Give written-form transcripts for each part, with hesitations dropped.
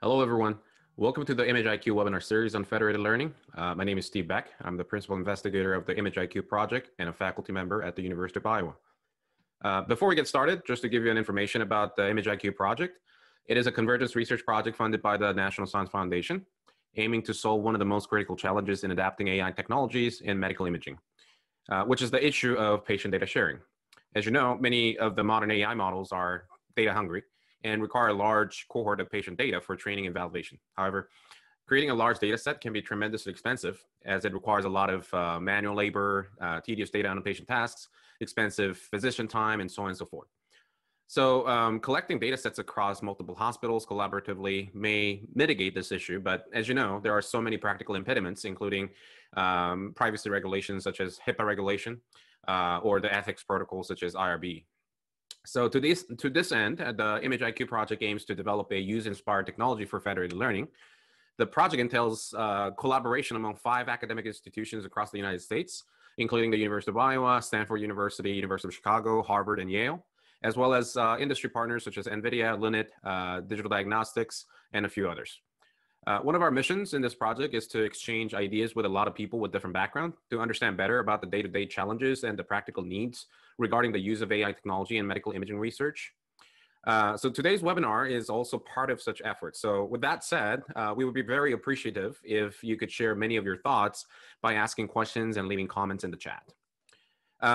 Hello, everyone. Welcome to the ImagiQ webinar series on federated learning. My name is Steve Beck. I'm the principal investigator of the ImagiQ project and a faculty member at the University of Iowa. Before we get started, just to give you an information about the ImagiQ project, it is a convergence research project funded by the National Science Foundation, aiming to solve one of the most critical challenges in adapting AI technologies in medical imaging, which is the issue of patient data sharing. As you know, many of the modern AI models are data hungry and require a large cohort of patient data for training and validation. However, creating a large data set can be tremendously expensive, as it requires a lot of manual labor, tedious data annotation tasks, expensive physician time, and so on and so forth. So collecting data sets across multiple hospitals collaboratively may mitigate this issue, but as you know, there are so many practical impediments, including privacy regulations such as HIPAA regulation, or the ethics protocols such as IRB. So to this end, the ImagiQ project aims to develop a user-inspired technology for federated learning. The project entails collaboration among 5 academic institutions across the United States, including the University of Iowa, Stanford University, University of Chicago, Harvard, and Yale, as well as industry partners such as NVIDIA, Linit, Digital Diagnostics, and a few others. One of our missions in this project is to exchange ideas with a lot of people with different backgrounds to understand better about the day-to-day challenges and the practical needs regarding the use of AI technology in medical imaging research. So today's webinar is also part of such efforts. So with that said, we would be very appreciative if you could share many of your thoughts by asking questions and leaving comments in the chat.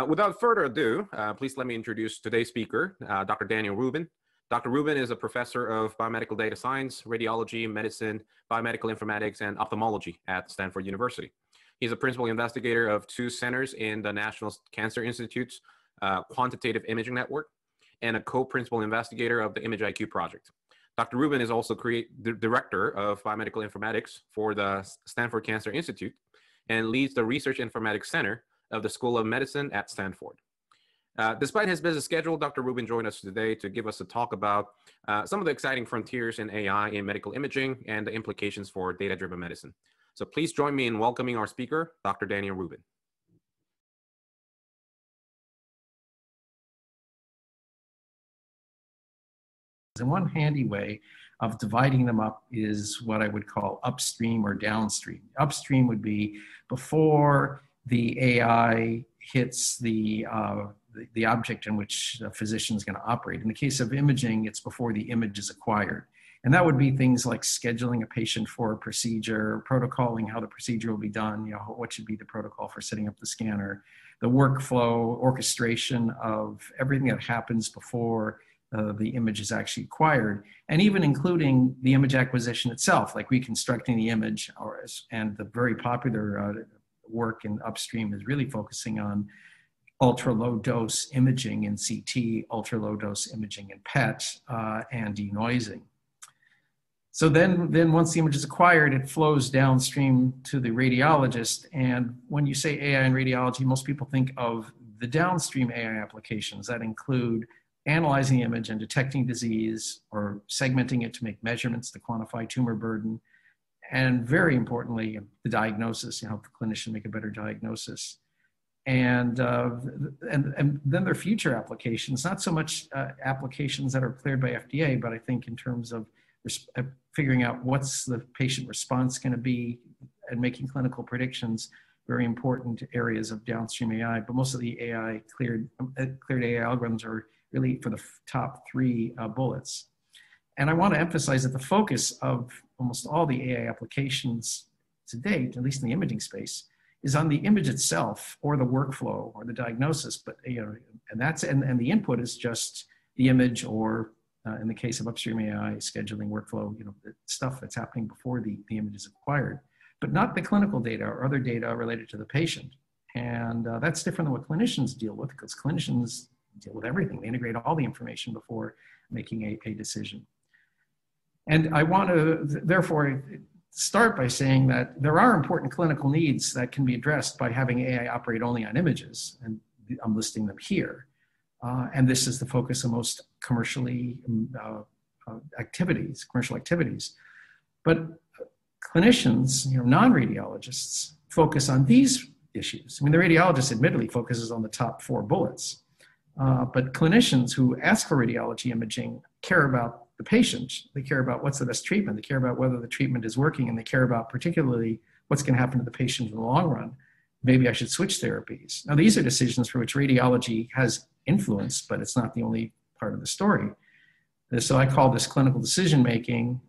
Without further ado, please let me introduce today's speaker, Dr. Daniel Rubin. Dr. Rubin is a professor of biomedical data science, radiology, medicine, biomedical informatics, and ophthalmology at Stanford University. He's a principal investigator of 2 centers in the National Cancer Institute's Quantitative Imaging Network and a co-principal investigator of the ImagiQ project. Dr. Rubin is also the director of biomedical informatics for the Stanford Cancer Institute and leads the Research Informatics Center of the School of Medicine at Stanford. Despite his busy schedule, Dr. Rubin joined us today to give us a talk about some of the exciting frontiers in AI in medical imaging and the implications for data-driven medicine. So please join me in welcoming our speaker, Dr. Daniel Rubin. And one handy way of dividing them up is what I would call upstream or downstream. Upstream would be before the AI hits the object in which a physician is going to operate. In the case of imaging, it's before the image is acquired. And that would be things like scheduling a patient for a procedure, protocoling how the procedure will be done, what should be the protocol for setting up the scanner, the workflow, orchestration of everything that happens before the image is actually acquired, and even including the image acquisition itself, like reconstructing the image, and the very popular work in upstream is really focusing on ultra-low dose imaging in CT, ultra-low dose imaging in PET, and denoising. So then once the image is acquired, it flows downstream to the radiologist. And when you say AI in radiology, most people think of the downstream AI applications that include analyzing the image and detecting disease, or segmenting it to make measurements to quantify tumor burden, and very importantly, the diagnosis, help the clinician make a better diagnosis. And then there are future applications, not so much applications that are cleared by FDA, but I think in terms of figuring out what's the patient response going to be and making clinical predictions, very important areas of downstream AI. But most of the AI cleared AI algorithms are really for the top 3 bullets. And I want to emphasize that the focus of almost all the AI applications to date, at least in the imaging space, is on the image itself or the workflow or the diagnosis. But and the input is just the image, or in the case of upstream AI, scheduling, workflow, the stuff that's happening before the image is acquired, but not the clinical data or other data related to the patient. And that's different than what clinicians deal with, because clinicians deal with everything. They integrate all the information before making a decision. And I want to therefore start by saying that there are important clinical needs that can be addressed by having AI operate only on images, and I'm listing them here. And this is the focus of most commercial activities. But clinicians, non-radiologists, focus on these issues. I mean, the radiologist admittedly focuses on the top 4 bullets. But clinicians who ask for radiology imaging care about the patient. They care about what's the best treatment. They care about whether the treatment is working, and they care about particularly what's going to happen to the patient in the long run. Maybe I should switch therapies. Now, these are decisions for which radiology has influence, but it's not the only part of the story. So I call this clinical decision-making.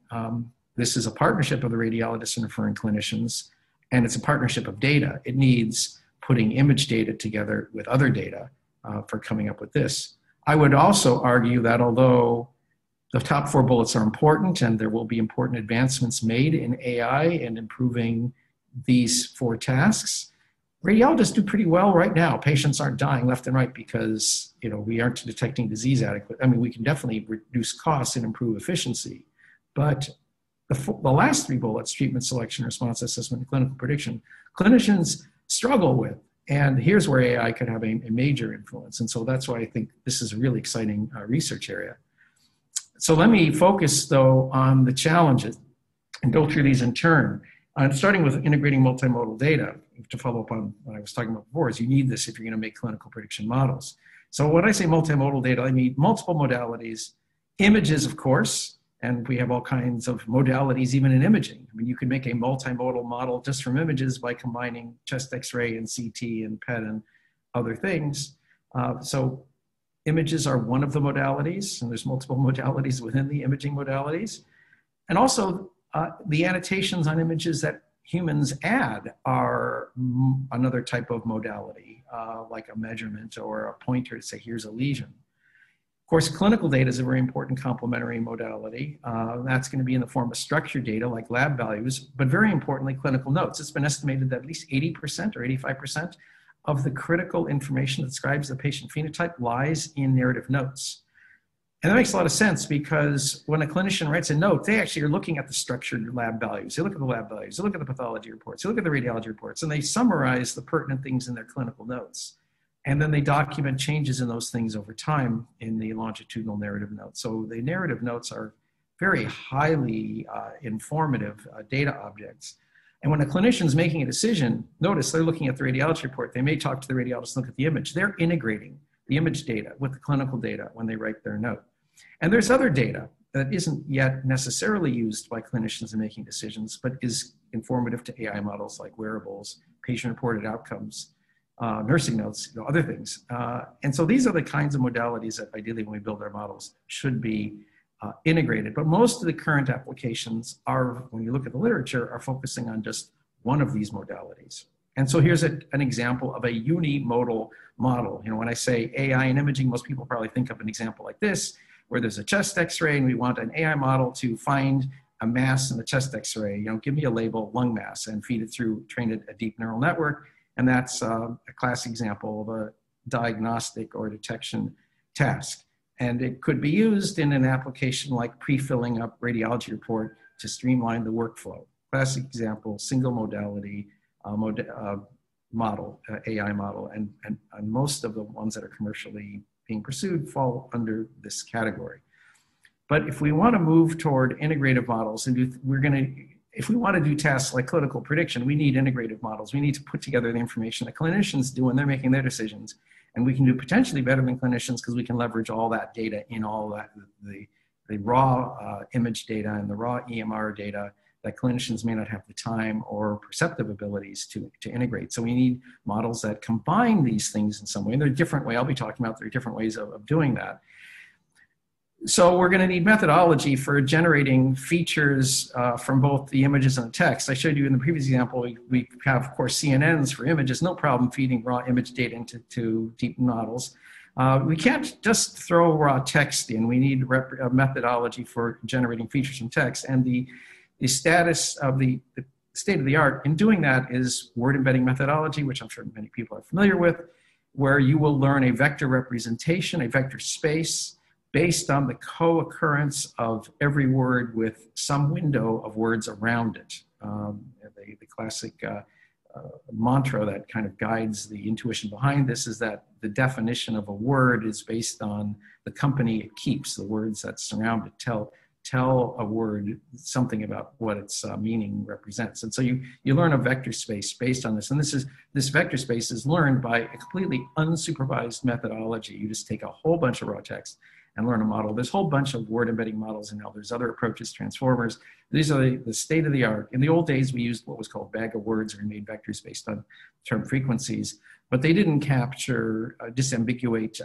This is a partnership of the radiologists and referring clinicians, and it's a partnership of data. It needs putting image data together with other data for coming up with this. I would also argue that although the top 4 bullets are important, and there will be important advancements made in AI and improving these 4 tasks, radiologists do pretty well right now. Patients aren't dying left and right because, you know, we aren't detecting disease adequately. I mean, we can definitely reduce costs and improve efficiency, but the last 3 bullets, treatment selection, response assessment, and clinical prediction, clinicians struggle with. And here's where AI could have a major influence. And so that's why I think this is a really exciting research area. So let me focus, though, on the challenges and go through these in turn. Starting with integrating multimodal data, to follow up on what I was talking about before, is you need this if you're going to make clinical prediction models. So when I say multimodal data, I mean multiple modalities, images, of course, and we have all kinds of modalities even in imaging. I mean, you could make a multimodal model just from images by combining chest X-ray and CT and PET and other things. So images are one of the modalities, and there's multiple modalities within the imaging modalities. And also the annotations on images that humans add are another type of modality, like a measurement or a pointer to say, here's a lesion. Of course, clinical data is a very important complementary modality. That's going to be in the form of structured data like lab values, but very importantly, clinical notes. It's been estimated that at least 80% or 85% of the critical information that describes the patient phenotype lies in narrative notes. And that makes a lot of sense because when a clinician writes a note, they actually are looking at the structured lab values. They look at the lab values, they look at the pathology reports, they look at the radiology reports, and they summarize the pertinent things in their clinical notes. And then they document changes in those things over time in the longitudinal narrative notes. So the narrative notes are very highly informative data objects. And when a clinician is making a decision, notice they're looking at the radiology report. They may talk to the radiologist, look at the image. They're integrating the image data with the clinical data when they write their note. And there's other data that isn't yet necessarily used by clinicians in making decisions, but is informative to AI models like wearables, patient-reported outcomes, nursing notes, other things. And so these are the kinds of modalities that ideally when we build our models should be integrated. But most of the current applications are, when you look at the literature, are focusing on just one of these modalities. And so here's an example of a unimodal model. You know, when I say AI and imaging, most people probably think of an example like this, where there's a chest X-ray and we want an AI model to find a mass in the chest X-ray. You know, give me a label, lung mass, and feed it through, train it a deep neural network. And that's a classic example of a diagnostic or detection task. And it could be used in an application like pre-filling up radiology report to streamline the workflow. Classic example, single modality model, AI model, and most of the ones that are commercially being pursued fall under this category. But if we want to move toward integrative models, and if we want to do tasks like clinical prediction, we need integrative models. We need to put together the information that clinicians do when they're making their decisions. And we can do potentially better than clinicians because we can leverage all that data in all that, the raw image data and the raw EMR data that clinicians may not have the time or perceptive abilities to integrate. So we need models that combine these things in some way. And there are different ways, I'll be talking about, there are different ways of doing that. So we're going to need methodology for generating features from both the images and the text. I showed you in the previous example, we have, of course, CNNs for images, no problem feeding raw image data into deep models. We can't just throw raw text in. We need a methodology for generating features from text. And the status of the state of the art in doing that is word embedding methodology, which I'm sure many people are familiar with, where you will learn a vector representation, a vector space, based on the co-occurrence of every word with some window of words around it. The classic mantra that kind of guides the intuition behind this is that the definition of a word is based on the company it keeps, the words that surround it tell a word something about what its meaning represents. And so you learn a vector space based on this. And this vector space is learned by a completely unsupervised methodology. You just take a whole bunch of raw text and learn a model. There's a whole bunch of word embedding models, and now there's other approaches, transformers. These are the state of the art. In the old days, we used what was called bag of words, or we made vectors based on term frequencies, but they didn't capture, disambiguate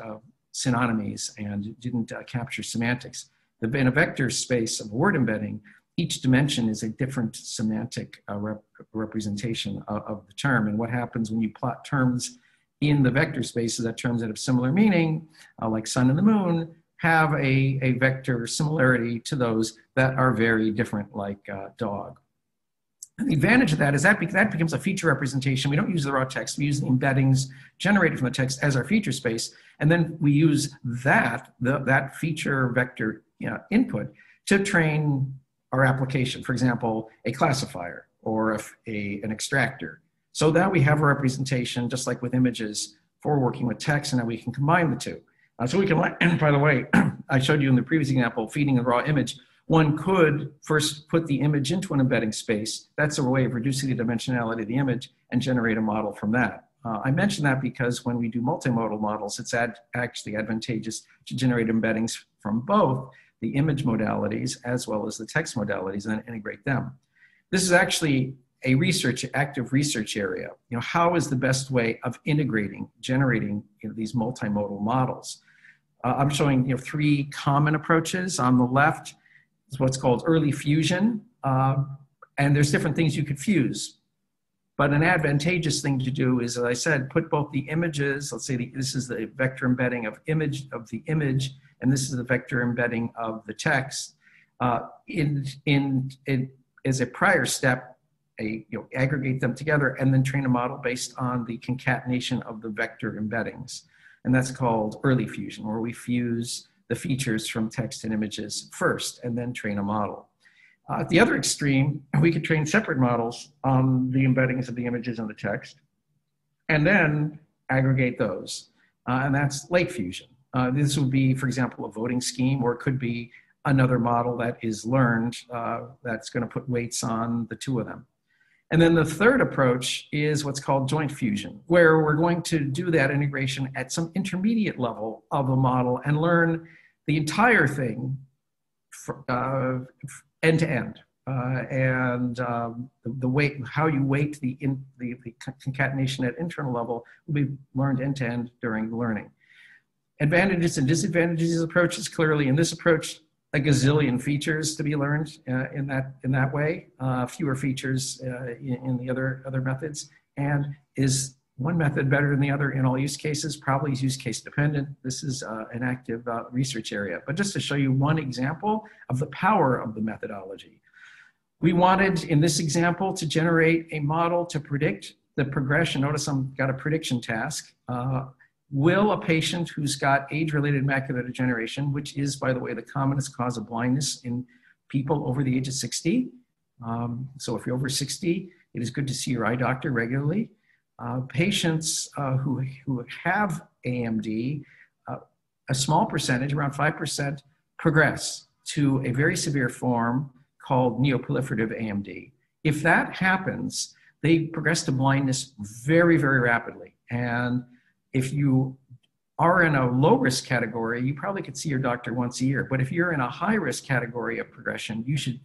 synonymies, and didn't capture semantics. In a vector space of word embedding, each dimension is a different semantic representation of the term. And what happens when you plot terms in the vector space is that terms that have similar meaning, like sun and the moon, have a vector similarity to those that are very different, like dog. And the advantage of that is that becomes a feature representation. We don't use the raw text, we use the embeddings generated from the text as our feature space, and then we use that feature vector input to train our application. For example, a classifier or an extractor. So that we have a representation, just like with images, for working with text, and now we can combine the two. So we can, and by the way, I showed you in the previous example, feeding a raw image. One could first put the image into an embedding space. That's a way of reducing the dimensionality of the image and generate a model from that. I mention that because when we do multimodal models, it's actually advantageous to generate embeddings from both the image modalities as well as the text modalities, and then integrate them. This is actually a active research area. How is the best way of generating these multimodal models? I'm showing three common approaches. On the left is what's called early fusion, and there's different things you could fuse. But an advantageous thing to do is, as I said, put both the images. Let's say this is the vector embedding of the image, and this is the vector embedding of the text. As a prior step, aggregate them together and then train a model based on the concatenation of the vector embeddings. And that's called early fusion, where we fuse the features from text and images first and then train a model. At the other extreme, we could train separate models on the embeddings of the images and the text and then aggregate those. And that's late fusion. This would be, for example, a voting scheme, or it could be another model that is learned that's going to put weights on the two of them. And then the third approach is what's called joint fusion, where we're going to do that integration at some intermediate level of a model and learn the entire thing end to end. The weight, how you weight the concatenation at internal level will be learned end to end during the learning. Advantages and disadvantages of this approach is clearly in this approach a gazillion features to be learned in that way, fewer features in the other methods. And is one method better than the other in all use cases? Probably is use case dependent. This is an active research area. But just to show you one example of the power of the methodology. We wanted, in this example, to generate a model to predict the progression. Notice I've got a prediction task. Will a patient who's got age-related macular degeneration, which is, by the way, the commonest cause of blindness in people over the age of 60. So if you're over 60, it is good to see your eye doctor regularly. Patients who have AMD, a small percentage, around 5%, progress to a very severe form called neoproliferative AMD. If that happens, they progress to blindness very, very rapidly. And if you are in a low risk category, you probably could see your doctor once a year. But if you're in a high risk category of progression, you should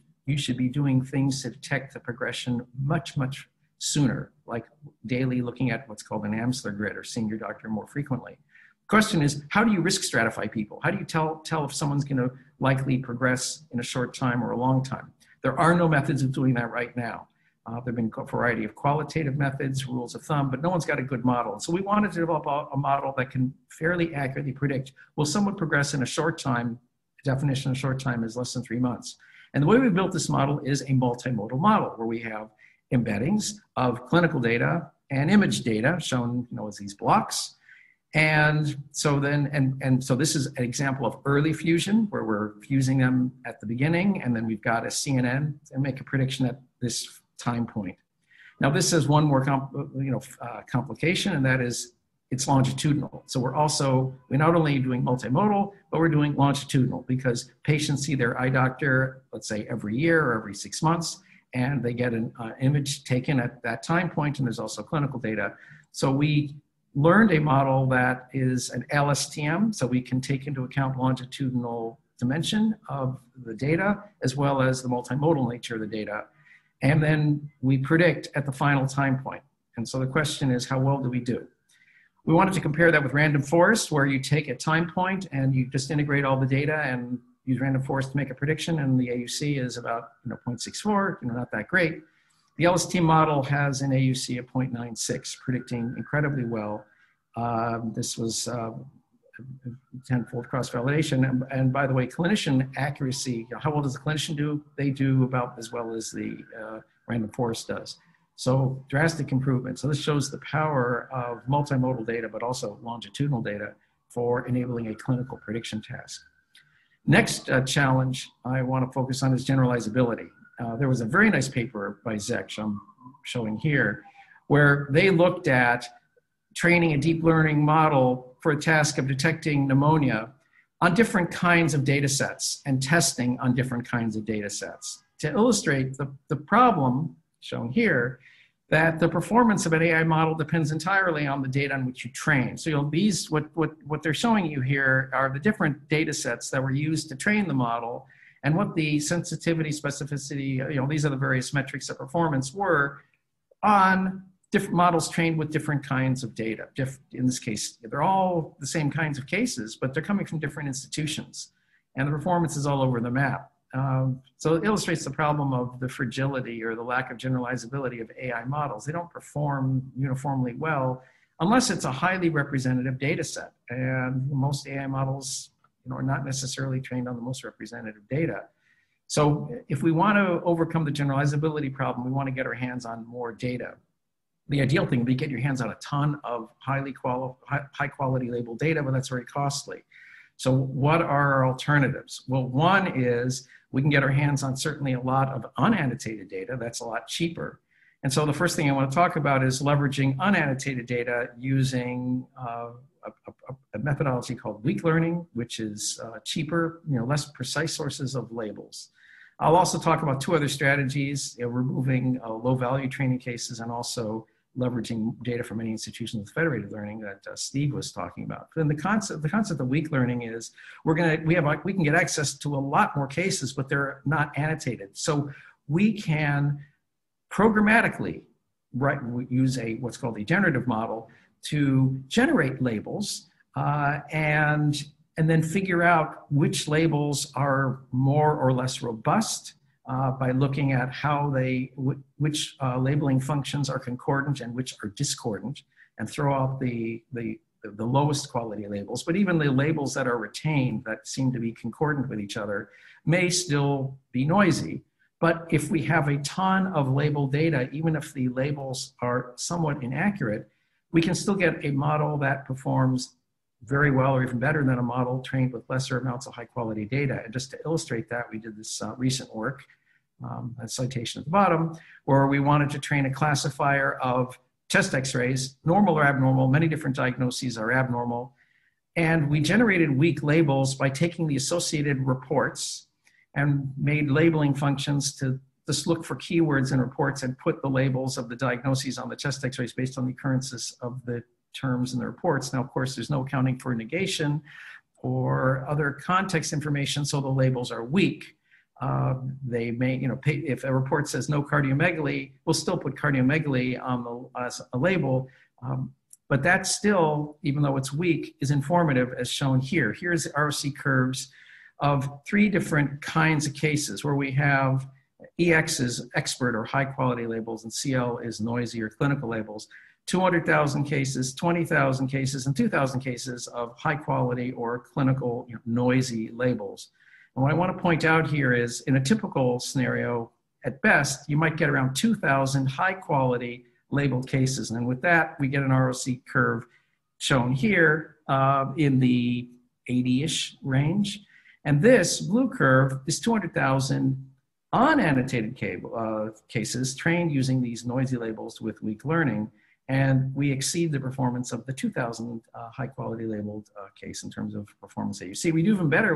be doing things to detect the progression much, much sooner, like daily looking at what's called an Amsler grid or seeing your doctor more frequently. The question is, how do you risk stratify people? How do you tell if someone's going to likely progress in a short time or a long time? There are no methods of doing that right now. There have been a variety of qualitative methods, rules of thumb, but no one's got a good model. So we wanted to develop a model that can fairly accurately predict, will someone progress in a short time? The definition of short time is less than 3 months. And the way we built this model is a multimodal model where we have embeddings of clinical data and image data shown as these blocks. And so so this is an example of early fusion where we're fusing them at the beginning, and then we've got a CNN and make a prediction at this time point. Now this has one more complication, and that is it's longitudinal. So we're not only doing multimodal, but we're doing longitudinal because patients see their eye doctor, let's say every year or every 6 months, and they get an image taken at that time point, and there's also clinical data. So we learned a model that is an LSTM, so we can take into account longitudinal dimension of the data, as well as the multimodal nature of the data. And then we predict at the final time point. And so the question is, how well do we do? We wanted to compare that with random forest, where you take a time point and you just integrate all the data and use random forest to make a prediction, and the AUC is about 0.64, not that great. The LST model has an AUC of 0.96, predicting incredibly well. This was 10-fold cross-validation. And by the way, clinician accuracy, how well does the clinician do? They do about as well as the random forest does. So drastic improvement. So this shows the power of multimodal data, but also longitudinal data for enabling a clinical prediction task. Next challenge I want to focus on is generalizability. There was a very nice paper by Zech, I'm showing here, where they looked at training a deep learning model for a task of detecting pneumonia on different kinds of data sets and testing on different kinds of data sets. To illustrate the problem shown here, that the performance of an AI model depends entirely on the data on which you train. So what they're showing you here are the different data sets that were used to train the model, and what the sensitivity, specificity, these are the various metrics of performance were on different models trained with different kinds of data. In this case, they're all the same kinds of cases, but they're coming from different institutions, and the performance is all over the map. So it illustrates the problem of the fragility or the lack of generalizability of AI models. They don't perform uniformly well unless it's a highly representative data set. And most AI models are not necessarily trained on the most representative data. So if we want to overcome the generalizability problem, we want to get our hands on more data. The ideal thing would be get your hands on a ton of high quality labeled data, but that's very costly. So what are our alternatives? Well, one is we can get our hands on certainly a lot of unannotated data. That's a lot cheaper. And so the first thing I want to talk about is leveraging unannotated data using a methodology called weak learning, which is cheaper, less precise sources of labels. I'll also talk about two other strategies, removing low value training cases and also leveraging data from many institutions with federated learning that Steve was talking about. Then the concept of weak learning is we can get access to a lot more cases, but they're not annotated. So we can programmatically use what's called a generative model to generate labels and then figure out which labels are more or less robust by looking at how which labeling functions are concordant and which are discordant, and throw out the lowest quality labels. But even the labels that are retained that seem to be concordant with each other may still be noisy. But if we have a ton of labeled data, even if the labels are somewhat inaccurate, we can still get a model that performs very well or even better than a model trained with lesser amounts of high quality data. And just to illustrate that, we did this recent work, a citation at the bottom, where we wanted to train a classifier of chest X-rays, normal or abnormal. Many different diagnoses are abnormal. And we generated weak labels by taking the associated reports and made labeling functions to just look for keywords in reports and put the labels of the diagnoses on the chest X-rays based on the occurrences of the terms in the reports. Now, of course, there's no accounting for negation or other context information, so the labels are weak. They may, if a report says no cardiomegaly, we'll still put cardiomegaly on as a label, but that still, even though it's weak, is informative as shown here. Here's the ROC curves of 3 different kinds of cases where we have EX is expert or high quality labels and CL is noisy or clinical labels. 200,000 cases, 20,000 cases, and 2,000 cases of high quality or clinical noisy labels. And what I want to point out here is in a typical scenario, at best, you might get around 2,000 high quality labeled cases. And with that, we get an ROC curve shown here in the 80-ish range. And this blue curve is 200,000 unannotated cases trained using these noisy labels with weak learning. And we exceed the performance of the 2,000 high quality labeled case in terms of performance that you see. We do even better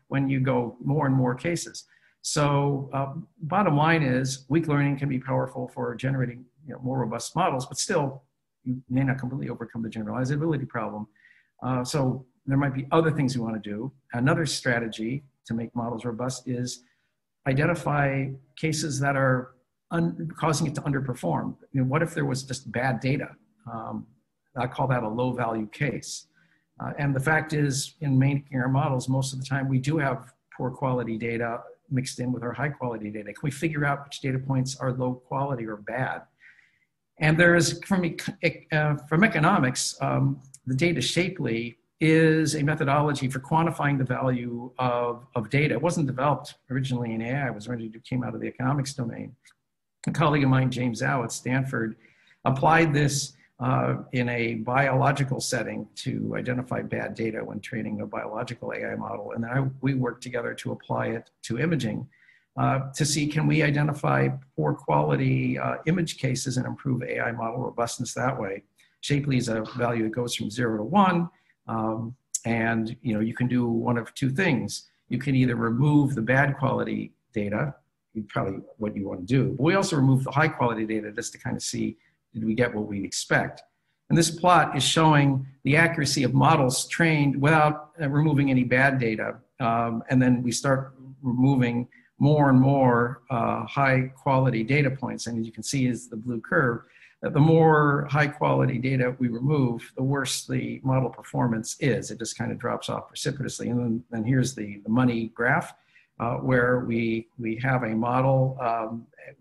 when you go more and more cases. So bottom line is weak learning can be powerful for generating more robust models, but still you may not completely overcome the generalizability problem. So there might be other things you want to do. Another strategy to make models robust is identify cases that are causing it to underperform. You know, what if there was just bad data? I call that a low value case. And the fact is, in making our models, most of the time we do have poor quality data mixed in with our high quality data. Can we figure out which data points are low quality or bad? And there's, from economics, the data shapely is a methodology for quantifying the value of data. It wasn't developed originally in AI, it came out of the economics domain. A colleague of mine, James Zhao at Stanford, applied this in a biological setting to identify bad data when training a biological AI model. And then we worked together to apply it to imaging to see, can we identify poor quality image cases and improve AI model robustness that way. Shapely is a value that goes from 0 to 1. And you know, you can do one of two things. You can either remove the bad quality data, probably what you want to do, but we also remove the high quality data just to kind of see, did we get what we expect? And this plot is showing the accuracy of models trained without removing any bad data. And then we start removing more and more high quality data points. And as you can see is the blue curve, that the more high quality data we remove, the worse the model performance is. It just kind of drops off precipitously. And then here's the money graph where we have a model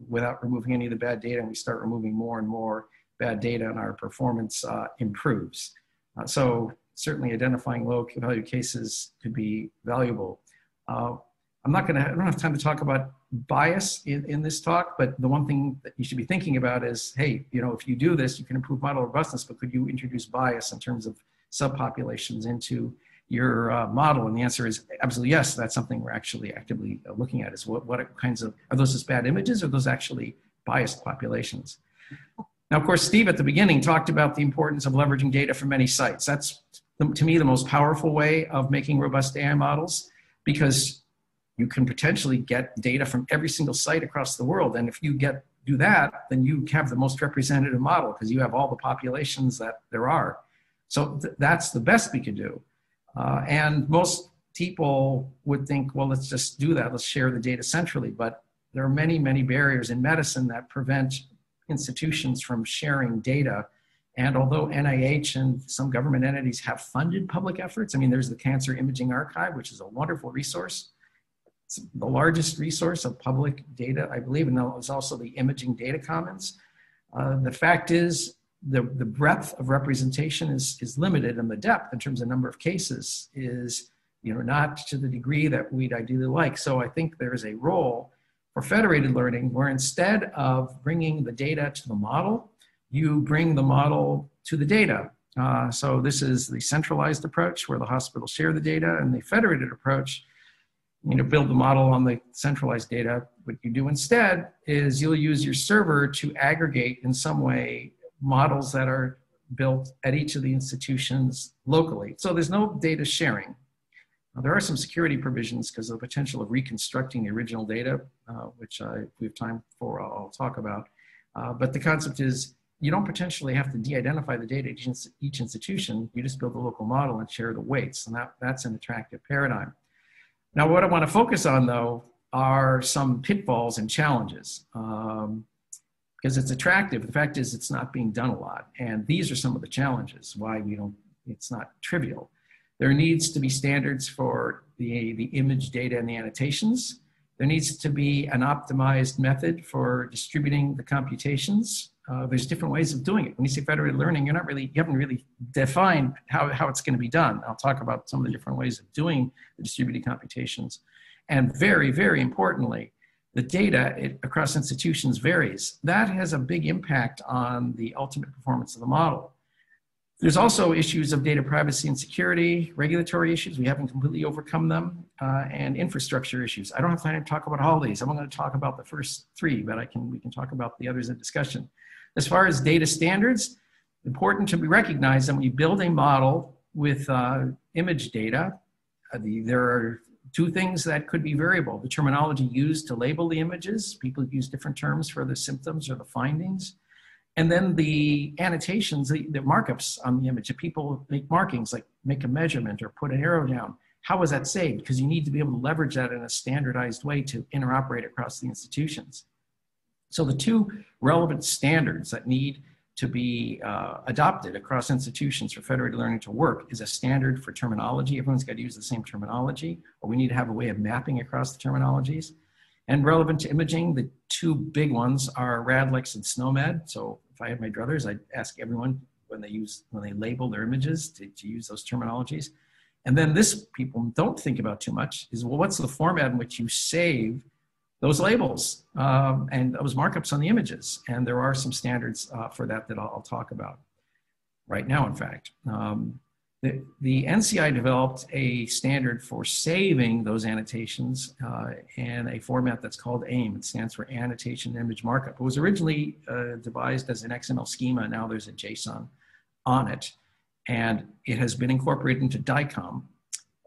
without removing any of the bad data, and we start removing more and more bad data, and our performance improves. So certainly identifying low value cases could be valuable. I don't have time to talk about bias in this talk, but the one thing that you should be thinking about is, hey, you know, if you do this, you can improve model robustness, but could you introduce bias in terms of subpopulations into your model? And the answer is absolutely yes. That's something we're actually actively looking at, is what kinds of, are those just bad images, or are those actually biased populations? Now, of course, Steve at the beginning talked about the importance of leveraging data from many sites. That's, to me, the most powerful way of making robust AI models, because you can potentially get data from every single site across the world. And if you do that, then you have the most representative model, because you have all the populations that there are. So that's the best we could do. And most people would think, well, let's just do that. Let's share the data centrally. But there are many, many barriers in medicine that prevent institutions from sharing data. And although NIH and some government entities have funded public efforts, I mean, there's the Cancer Imaging Archive, which is a wonderful resource. It's the largest resource of public data, I believe, and there's also the Imaging Data Commons. The fact is, the breadth of representation is limited, and the depth in terms of number of cases is, you know, not to the degree that we'd ideally like. So I think there is a role for federated learning where, instead of bringing the data to the model, you bring the model to the data. So this is the centralized approach where the hospitals share the data, and the federated approach, you know, build the model on the centralized data. What you do instead is you'll use your server to aggregate in some way models that are built at each of the institutions locally. So there's no data sharing. Now, there are some security provisions because of the potential of reconstructing the original data, which if we have time for, I'll talk about. But the concept is, you don't potentially have to de-identify the data at each institution. You just build a local model and share the weights, and that's an attractive paradigm. Now, what I want to focus on, though, are some pitfalls and challenges. Because it's attractive, the fact is it's not being done a lot. And these are some of the challenges, why it's not trivial. There needs to be standards for the image data and the annotations. There needs to be an optimized method for distributing the computations. There's different ways of doing it. When you say federated learning, you haven't really defined how it's going to be done. I'll talk about some of the different ways of doing the distributed computations. And very, very importantly, the data across institutions varies. That has a big impact on the ultimate performance of the model. There's also issues of data privacy and security, regulatory issues, we haven't completely overcome them, and infrastructure issues. I don't have time to talk about all these. I'm going to talk about the first three, but we can talk about the others in discussion. As far as data standards, important to be recognized that when you build a model with image data, there are two things that could be variable. The terminology used to label the images, people use different terms for the symptoms or the findings, And then the annotations, the markups on the image, if people make markings, like make a measurement or put an arrow down, how is that saved? Because you need to be able to leverage that in a standardized way to interoperate across the institutions. So the two relevant standards that need to be adopted across institutions for federated learning to work is a standard for terminology. Everyone's got to use the same terminology, or we need to have a way of mapping across the terminologies. And relevant to imaging, the two big ones are RADLEX and SNOMED. So if I had my druthers, I'd ask everyone when they label their images to use those terminologies. And then this people don't think about too much is, well, what's the format in which you save those labels and those markups on the images? And there are some standards for that I'll talk about right now, in fact. The NCI developed a standard for saving those annotations in a format that's called AIM. It stands for Annotation Image Markup. It was originally devised as an XML schema. Now there's a JSON on it. And it has been incorporated into DICOM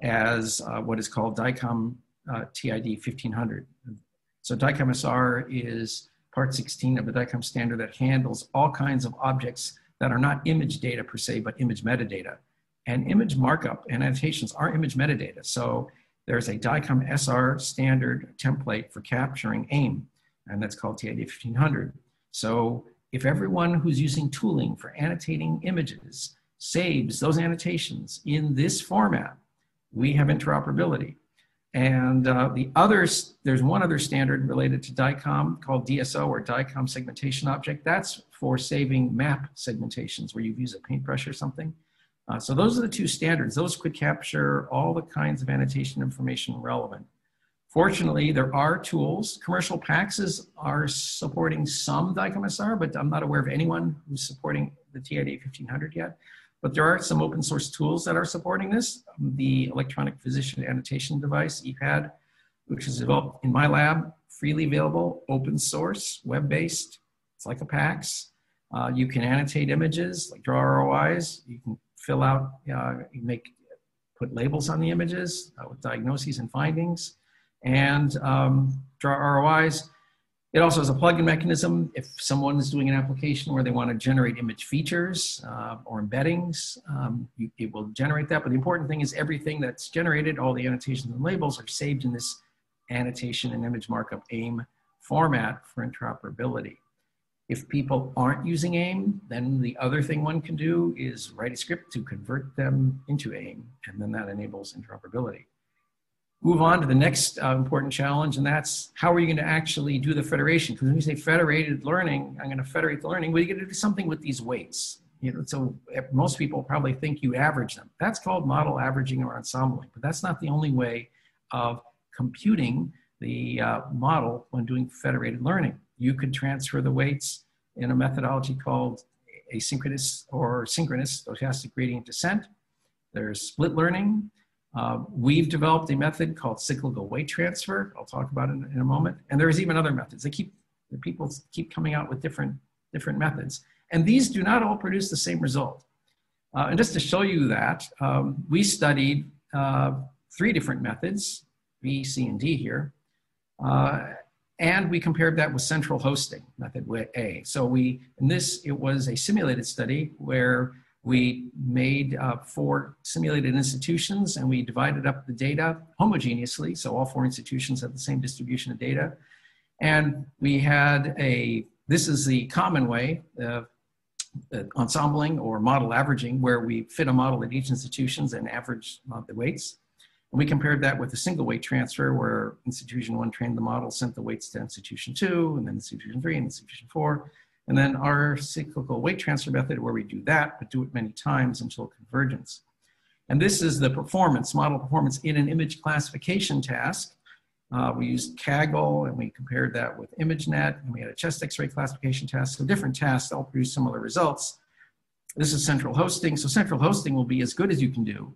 as what is called DICOM TID 1500. So DICOM SR is part 16 of the DICOM standard that handles all kinds of objects that are not image data per se, but image metadata. And image markup and annotations are image metadata. So there's a DICOM SR standard template for capturing AIM, and that's called TID 1500. So if everyone who's using tooling for annotating images saves those annotations in this format, we have interoperability. And there's one other standard related to DICOM called DSO, or DICOM segmentation object. That's for saving map segmentations where you use a paintbrush or something. So those are the two standards. Those could capture all the kinds of annotation information relevant. Fortunately, there are tools. Commercial PACSs are supporting some DICOM SR, but I'm not aware of anyone who's supporting the TID 1500 yet. But there are some open source tools that are supporting this. The Electronic Physician Annotation Device, EPAD, which is developed in my lab, freely available, open source, web-based. It's like a PACS. You can annotate images, like draw ROIs. You can fill out, put labels on the images with diagnoses and findings, and draw ROIs. It also has a plugin mechanism. If someone is doing an application where they want to generate image features or embeddings, it will generate that. But the important thing is everything that's generated, all the annotations and labels, are saved in this annotation and image markup AIM format for interoperability. If people aren't using AIM, then the other thing one can do is write a script to convert them into AIM, and then that enables interoperability. Move on to the next important challenge, and that's how are you going to actually do the federation? Because when you say federated learning, I'm going to federate the learning, well, you're going to do something with these weights. So most people probably think you average them. That's called model averaging or ensembling, but that's not the only way of computing the model when doing federated learning. You could transfer the weights in a methodology called asynchronous or synchronous stochastic gradient descent. There's split learning. We've developed a method called cyclical weight transfer. I'll talk about it in a moment. And there's even other methods. People keep coming out with different methods. And these do not all produce the same result. And just to show you that, we studied 3 different methods, B, C, and D here. And we compared that with central hosting, method A. So it was a simulated study where we made 4 simulated institutions, and we divided up the data homogeneously. So all 4 institutions have the same distribution of data. And we had this is the common way of ensembling or model averaging, where we fit a model at each institution and average the weights. And we compared that with a single weight transfer, where institution 1 trained the model, sent the weights to institution 2, and then institution 3, and institution 4. And then our cyclical weight transfer method, where we do that, but do it many times until convergence. And this is the model performance in an image classification task. We used Kaggle, and we compared that with ImageNet, and we had a chest X-ray classification task. So different tasks all produce similar results. This is central hosting. So central hosting will be as good as you can do.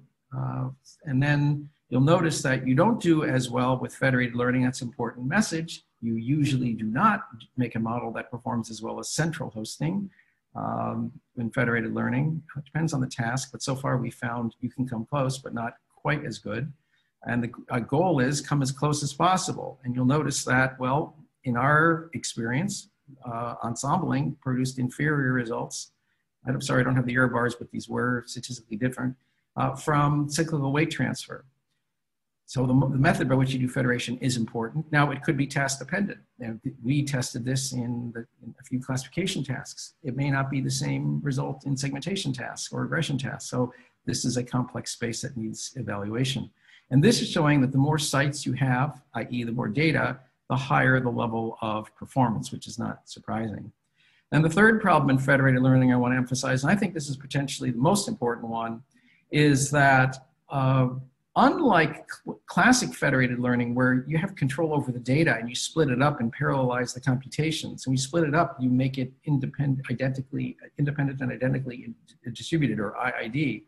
And then you'll notice that you don't do as well with federated learning. That's an important message. You usually do not make a model that performs as well as central hosting in federated learning. It depends on the task, but so far we found you can come close, but not quite as good. And the goal is come as close as possible. And you'll notice that, well, in our experience, ensembling produced inferior results. I'm sorry, I don't have the error bars, but these were statistically different from cyclical weight transfer. So the method by which you do federation is important. Now, it could be task dependent. And we tested this in a few classification tasks. It may not be the same result in segmentation tasks or regression tasks. So this is a complex space that needs evaluation. And this is showing that the more sites you have, i.e. the more data, the higher the level of performance, which is not surprising. And the third problem in federated learning I want to emphasize, and I think this is potentially the most important one, is that unlike classic federated learning, where you have control over the data and you split it up and parallelize the computations, and you split it up, you make it independent and identically distributed, or IID.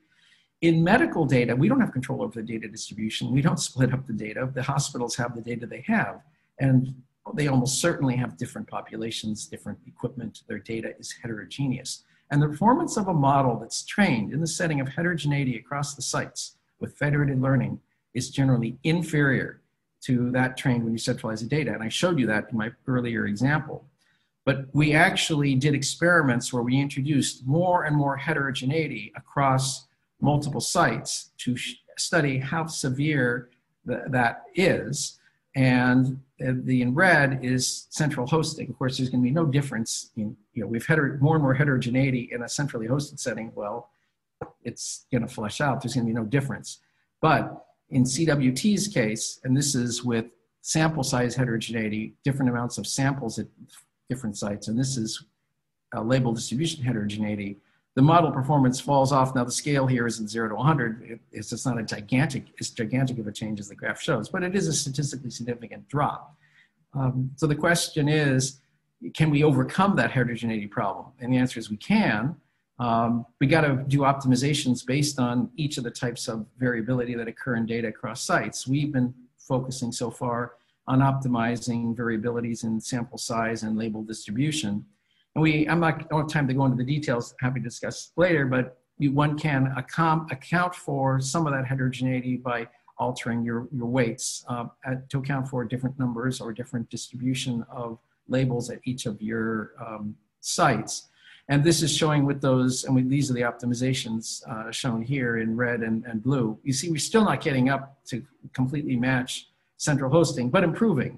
In medical data, we don't have control over the data distribution. We don't split up the data. The hospitals have the data they have, and they almost certainly have different populations, different equipment. Their data is heterogeneous. And the performance of a model that's trained in the setting of heterogeneity across the sites with federated learning is generally inferior to that trained when you centralize the data. And I showed you that in my earlier example. But we actually did experiments where we introduced more and more heterogeneity across multiple sites to study how severe that is. And the in red is central hosting. Of course, there's going to be no difference in, we've more and more heterogeneity in a centrally hosted setting. Well, it's going to flesh out. There's going to be no difference. But in CWT's case, and this is with sample size heterogeneity, different amounts of samples at different sites, and this is label distribution heterogeneity, the model performance falls off. Now the scale here isn't 0 to 100. It's just not as gigantic of a change as the graph shows, but it is a statistically significant drop. So the question is, can we overcome that heterogeneity problem? And the answer is we can. We got to do optimizations based on each of the types of variability that occur in data across sites. We've been focusing so far on optimizing variabilities in sample size and label distribution. And I don't have time to go into the details, happy to discuss later, but one can account for some of that heterogeneity by altering your weights to account for different numbers or different distribution of labels at each of your sites. And this is showing with those, and these are the optimizations shown here in red and blue. You see, we're still not getting up to completely match central hosting, but improving.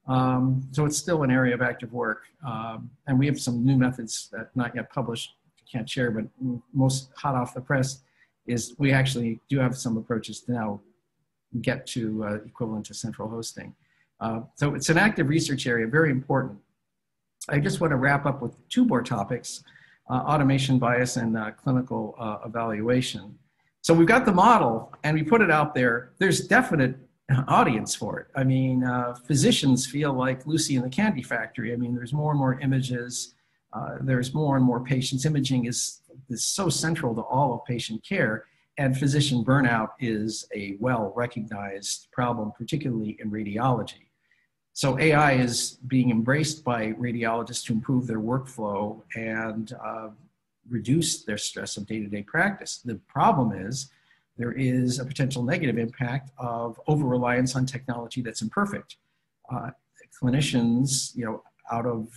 So it's still an area of active work. And we have some new methods that not yet published, can't share, but most hot off the press is we actually do have some approaches to now get to equivalent to central hosting. So it's an active research area, very important. I just want to wrap up with two more topics, automation bias and clinical evaluation. So we've got the model and we put it out there. There's definite audience for it. I mean, physicians feel like Lucy in the Candy Factory. I mean, there's more and more images. There's more and more patients. Imaging is so central to all of patient care. And physician burnout is a well-recognized problem, particularly in radiology. So AI is being embraced by radiologists to improve their workflow and reduce their stress of day-to-day practice. The problem is there is a potential negative impact of over-reliance on technology that's imperfect. Clinicians, out of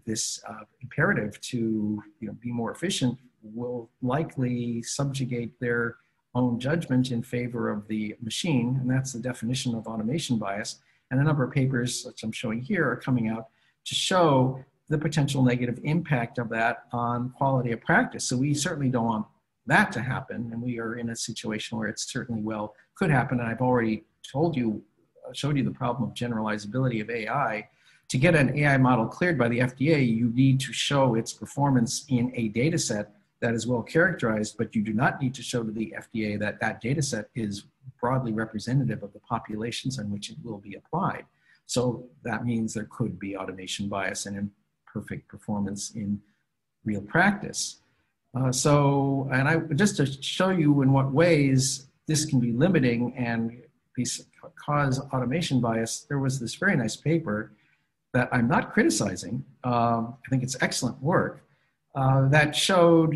this imperative to be more efficient, will likely subjugate their own judgment in favor of the machine, and that's the definition of automation bias. And a number of papers, which I'm showing here, are coming out to show the potential negative impact of that on quality of practice. So we certainly don't want that to happen, and we are in a situation where it certainly could happen. And I've already showed you the problem of generalizability of AI. To get an AI model cleared by the FDA, you need to show its performance in a data set that is well characterized, but you do not need to show to the FDA that that data set is broadly representative of the populations on which it will be applied. So that means there could be automation bias and imperfect performance in real practice. Just to show you in what ways this can be limiting and cause automation bias, there was this very nice paper that I'm not criticizing. I think it's excellent work. That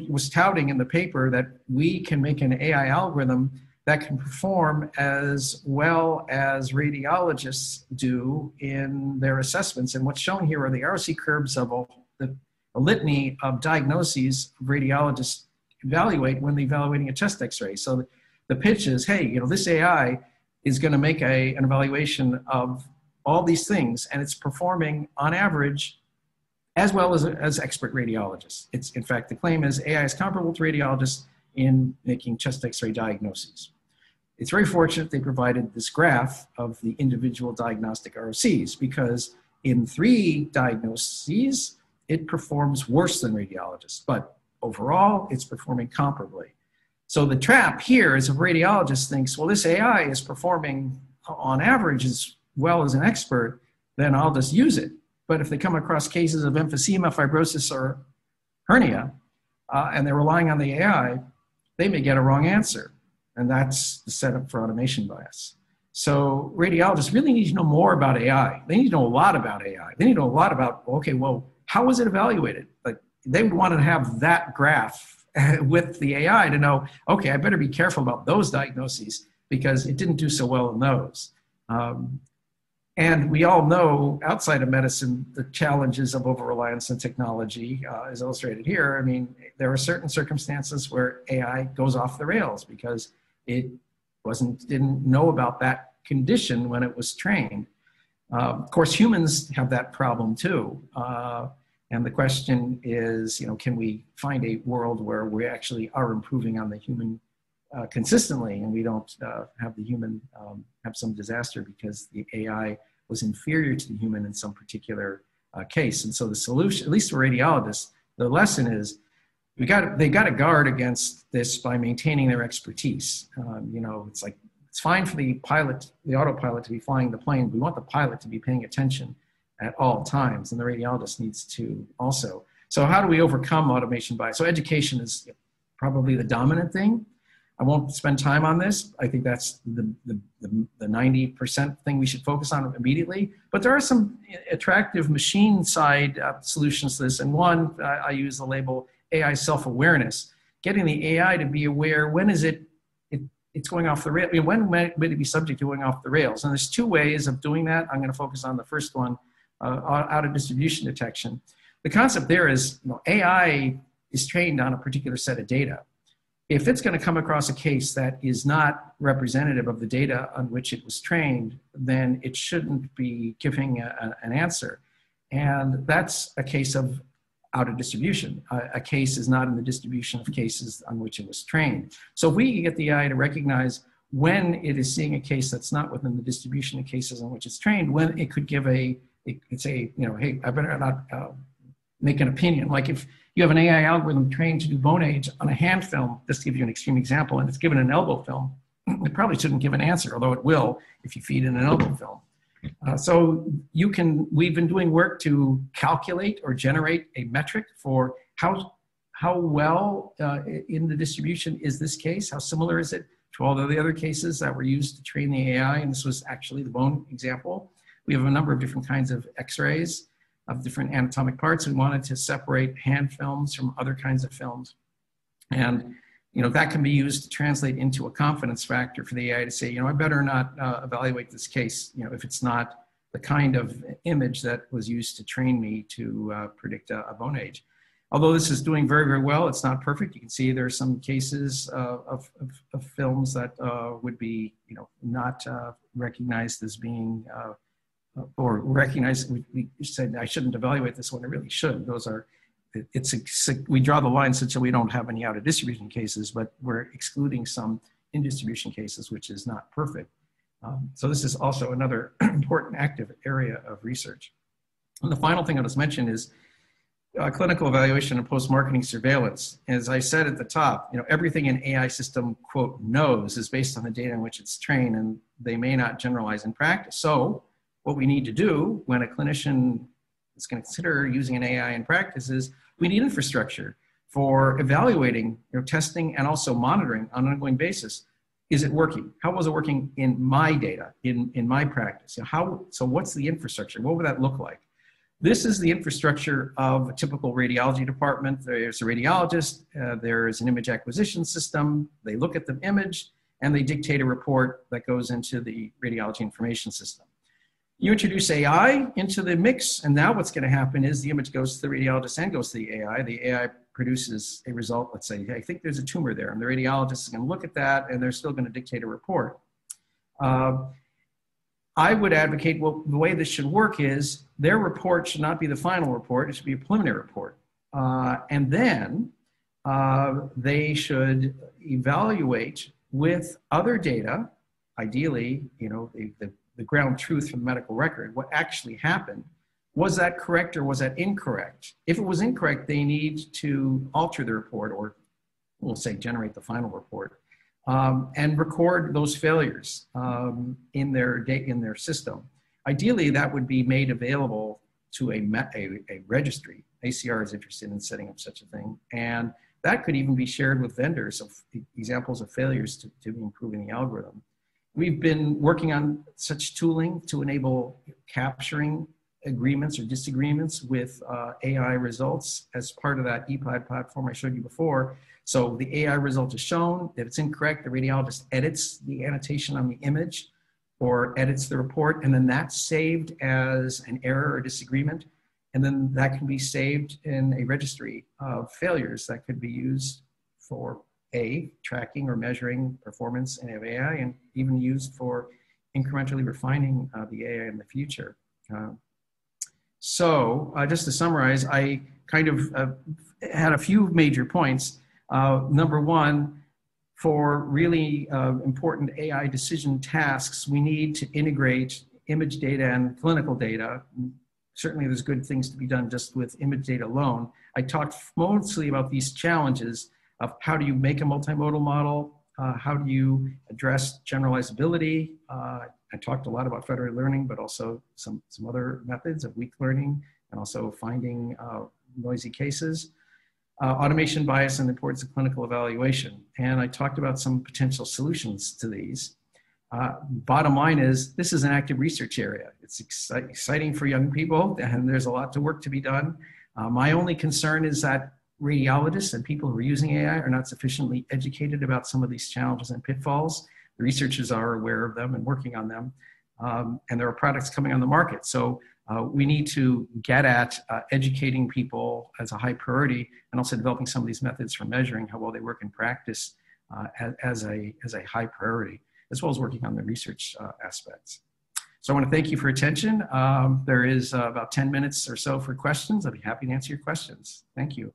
was touting in the paper that we can make an AI algorithm that can perform as well as radiologists do in their assessments. And what's shown here are the ROC curves of a litany of diagnoses radiologists evaluate when they're evaluating a chest X-ray. So the pitch is, hey, you know, this AI is going to make an evaluation of all these things, and it's performing on average as well as expert radiologists. It's, in fact, the claim is AI is comparable to radiologists in making chest X-ray diagnoses. It's very fortunate they provided this graph of the individual diagnostic ROCs, because in 3 diagnoses, it performs worse than radiologists, but overall, it's performing comparably. So the trap here is if a radiologist thinks, well, this AI is performing on average as well as an expert, then I'll just use it. But if they come across cases of emphysema, fibrosis, or hernia, and they're relying on the AI, they may get a wrong answer. And that's the setup for automation bias. So radiologists really need to know more about AI. They need to know a lot about AI. They need to know a lot about, okay, well, how was it evaluated? Like, they would want to have that graph with the AI to know, okay, I better be careful about those diagnoses because it didn't do so well in those. And we all know outside of medicine, the challenges of over-reliance on technology is illustrated here. I mean, there are certain circumstances where AI goes off the rails because it didn't know about that condition when it was trained. Of course, humans have that problem too. And the question is, you know, can we find a world where we actually are improving on the human consistently, and we don't have the human have some disaster because the AI was inferior to the human in some particular case. And so the solution, at least for radiologists, the lesson is they got to guard against this by maintaining their expertise. You know, it's like, it's fine for the pilot, the autopilot, to be flying the plane. We want the pilot to be paying attention at all times, and the radiologist needs to also. So how do we overcome automation bias? So education is probably the dominant thing. I won't spend time on this. I think that's the 90% thing we should focus on immediately. But there are some attractive machine side solutions to this. And one, I use the label AI self-awareness, getting the AI to be aware when is it's going off the rail. I mean, when might it be subject to going off the rails? And there's 2 ways of doing that. I'm going to focus on the first one, out of distribution detection. The concept there is, you know, AI is trained on a particular set of data. If it's going to come across a case that is not representative of the data on which it was trained, then it shouldn't be giving an answer. And that's a case of out of distribution. A case is not in the distribution of cases on which it was trained. So if we can get the AI to recognize when it is seeing a case that's not within the distribution of cases on which it's trained, when it could give it could say, you know, hey, I better not make an opinion. Like if you have an AI algorithm trained to do bone age on a hand film, just to give you an extreme example, and it's given an elbow film, it probably shouldn't give an answer, although it will if you feed in an elbow film. So we've been doing work to calculate or generate a metric for how well in the distribution is this case, how similar is it to all of the other cases that were used to train the AI, and this was actually the bone example. We have a number of different kinds of X-rays of different anatomic parts. We wanted to separate hand films from other kinds of films. And, you know, that can be used to translate into a confidence factor for the AI to say, you know, I better not evaluate this case, you know, if it's not the kind of image that was used to train me to predict a bone age. Although this is doing very, very well, it's not perfect. You can see there are some cases of films that would be, you know, not recognized as being or recognized, we said I shouldn't evaluate this one, I really should. Those are, we draw the line such that we don't have any out of distribution cases, but we're excluding some in distribution cases, which is not perfect. So this is also another important active area of research. And the final thing I'll just mention is clinical evaluation and post-marketing surveillance. As I said at the top, you know, everything an AI system, quote, knows is based on the data in which it's trained, and they may not generalize in practice. So what we need to do when a clinician is going to consider using an AI in practice is we need infrastructure for evaluating, you know, testing and also monitoring on an ongoing basis. Is it working? How was it working in my data, in my practice? You know, so what's the infrastructure? What would that look like? This is the infrastructure of a typical radiology department. There's a radiologist, there's an image acquisition system. They look at the image, and they dictate a report that goes into the Radiology Information System. You introduce AI into the mix, and now what's going to happen is the image goes to the radiologist and goes to the AI. The AI produces a result. Let's say, hey, I think there's a tumor there, and the radiologist is going to look at that, and they're still going to dictate a report. I would advocate, well, the way this should work is their report should not be the final report. It should be a preliminary report. And then they should evaluate with other data, ideally, you know, the ground truth from the medical record, what actually happened. Was that correct or was that incorrect? If it was incorrect, they need to alter the report, or we'll say generate the final report, and record those failures in their system. Ideally, that would be made available to a registry. ACR is interested in setting up such a thing, and that could even be shared with vendors of examples of failures to be improving the algorithm. We've been working on such tooling to enable capturing agreements or disagreements with AI results as part of that ePod platform I showed you before. So the AI result is shown. If it's incorrect, the radiologist edits the annotation on the image or edits the report, and then that's saved as an error or disagreement. And then that can be saved in a registry of failures that could be used for tracking or measuring performance of AI, and even used for incrementally refining the AI in the future. So just to summarize, I kind of had a few major points. Number one, for really important AI decision tasks, we need to integrate image data and clinical data. Certainly there's good things to be done just with image data alone. I talked mostly about these challenges of how do you make a multimodal model, how do you address generalizability. I talked a lot about federated learning, but also some other methods of weak learning, and also finding noisy cases. Automation bias and the importance of clinical evaluation. And I talked about some potential solutions to these. Bottom line is, this is an active research area. It's exciting for young people, and there's a lot to work to be done. My only concern is that radiologists and people who are using AI are not sufficiently educated about some of these challenges and pitfalls. The researchers are aware of them and working on them, and there are products coming on the market. So we need to get at educating people as a high priority, and also developing some of these methods for measuring how well they work in practice as a high priority, as well as working on the research aspects. So I want to thank you for your attention. There is about 10 minutes or so for questions. I'd be happy to answer your questions. Thank you.